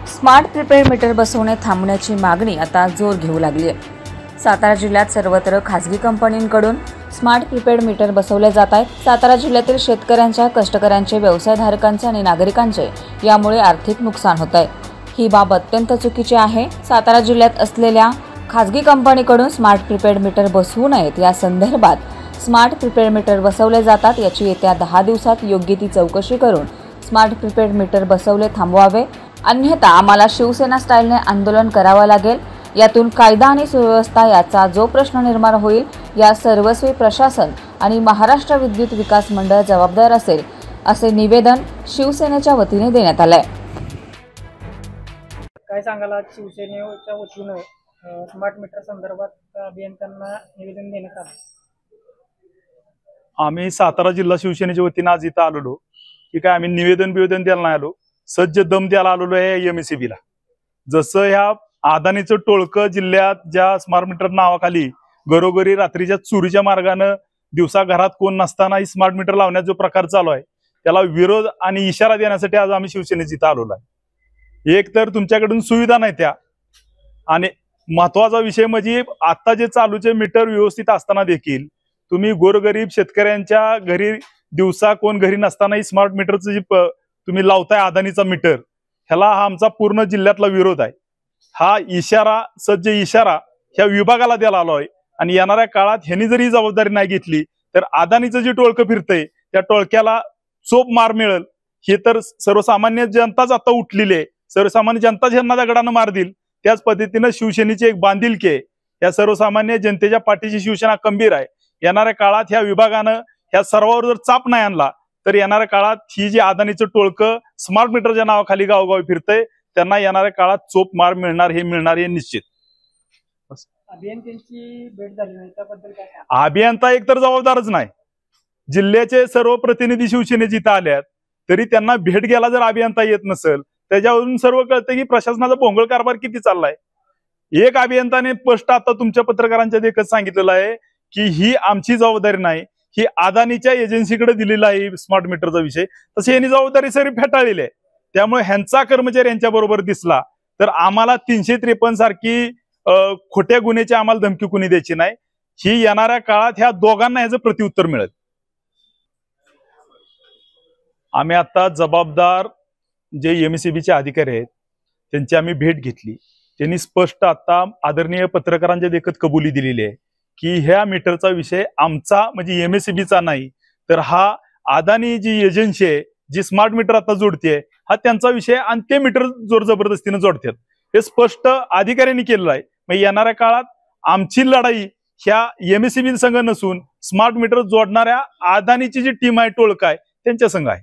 Smart prepaid meter बसवणे थांबण्याची मागणी आता जोर घेऊ लागली आहे। सातारा जिल्ह्यात सर्वत्र खासगी कंपन्यांकडून स्मार्ट प्रीपेड मीटर बसवले जात आहेत। सातारा जिल्ह्यातील शेतकऱ्यांच्या, कष्टकऱ्यांचे, व्यवसायधारकांचे आणि नागरिकांचे यामुळे आर्थिक नुकसान होत आहे। ही बाब अत्यंत चुकीची आहे। सातारा जिल्ह्यात असलेल्या खासगी कंपनीकडून स्मार्ट प्रीपेड मीटर बसवू नयेत या संदर्भात स्मार्ट प्रीपेड मीटर बसवले जातात। याची येत्या 10 दिवसात योग्य ती चौकशी करून स्मार्ट प्रीपेड मीटर बसवले थांबवावे, अन्यथा आम्हाला शिवसेना स्टाईलने आंदोलन करावे लागेल। यातून कायदा आणि सुव्यवस्था याचा जो प्रश्न निर्माण होईल, या सर्वस्वी प्रशासन आणि महाराष्ट्र विद्युत विकास मंडळ जबाबदार असेल, असे निवेदन शिवसेनेच्या वतीने देण्यात आले आहे। काय सांगाल, आज शिवसेनेच्या वतीने स्मार्ट मीटर संदर्भात अभियंत्यांना निवेदन देण्यात आले। आम्ही सातारा जिल्हा शिवसेनेच्या वतीने आज इथं आलेलो की काय आम्ही निवेदन द्यायला नाही आलो, सज्ज दम द्यायला आलेलो आहे एमएससीबीला। जसं ह्या अदानीचं टोळकं जिल्ह्यात ज्या स्मार्ट मीटर नावाखाली घरोघरी रात्रीच्या चोरीच्या मार्गाने दिवसा घरात कोण नसताना स्मार्ट मीटर लावण्याचा जो प्रकार चालू आहे, त्याला विरोध आणि इशारा देण्यासाठी आज आम्ही शिवसेनेची इथं आलेलो आहे। एक तर तुमच्याकडून सुविधा नाही त्या, आणि महत्वाचा विषय म्हणजे आता जे चालूचे मीटर व्यवस्थित असताना देखील तुम्ही गोरगरीब शेतकऱ्यांच्या घरी दिवसा कोण घरी नसताना स्मार्ट मीटरचं जे तुम्ही लावताय अदानीचा मीटर, ह्याला हा आमचा पूर्ण जिल्ह्यातला विरोध आहे। हा इशारा, सज्ज इशारा ह्या विभागाला द्यायला आलो आहे। आणि येणाऱ्या काळात ह्यांनी जरी जबाबदारी नाही घेतली तर अदानीचं जे टोळकं फिरतंय त्या टोळक्याला चोप मार मिळेल। हे तर सर्वसामान्य जनताच आता उठलेली आहे। सर्वसामान्य जनता ज्यांना दगडानं मार देईल त्याच पद्धतीनं शिवसेनेची एक बांधिलकी आहे। या सर्वसामान्य जनतेच्या पाठीशी शिवसेना खंबीर आहे। येणाऱ्या काळात ह्या विभागानं ह्या सर्वांवर जर चाप नाही आणला तर येणाऱ्या काळात ही जी अदानीचं टोळकं स्मार्ट मीटरच्या नावाखाली गावोगावी फिरतंय, त्यांना येणाऱ्या काळात चोप मार मिळणार हे निश्चित। अभियंत्यांची भेट झाली नाही, त्याबद्दल काय? अभियंता एकतर जबाबदारच नाही। जिल्ह्याचे सर्व प्रतिनिधी शिवसेनेचे इथं आल्यात तरी त्यांना भेट घ्यायला जर अभियंता येत नसेल, त्याच्यावरून सर्व कळतं की प्रशासनाचा भोंगळ कारभार किती चाललाय। एक अभियंताने स्पष्ट आता तुमच्या पत्रकारांच्या देखत सांगितलेलं आहे की ही आमची जबाबदारी नाही, ही अदानीच्या एजन्सीकडे दिलेला आहे स्मार्ट मीटरचा विषय। तसे यांनी जबाबदारी सगळी फेटाळलेली आहे। त्यामुळे ह्यांचा कर्मचारी यांच्या बरोबर दिसला तर आम्हाला 353 सारखी खोट्या गुन्ह्याची आम्हाला धमकी कुणी द्यायची नाही। ही येणाऱ्या काळात ह्या दोघांना ह्याचं प्रत्युत्तर मिळेल। आम्ही आता जबाबदार जे एमएससीबीचे अधिकारी आहेत त्यांची आम्ही भेट घेतली। त्यांनी स्पष्ट आता आदरणीय पत्रकारांच्या देखत कबुली दिलेली आहे की ह्या मीटरचा विषय आमचा म्हणजे एमएससीबीचा नाही, तर हा अदानी जी एजन्सी आहे जी स्मार्ट मीटर आता जोडते हा त्यांचा विषय, आणि ते मीटर जोर जबरदस्तीने जोडतात हे स्पष्ट अधिकाऱ्यांनी केलेलं आहे। मग येणाऱ्या काळात आमची लढाई ह्या एमएससीबी संघ नसून स्मार्ट मीटर जोडणाऱ्या अदानीची जी टीम आहे, टोळक आहे, त्यांच्या संघ आहे।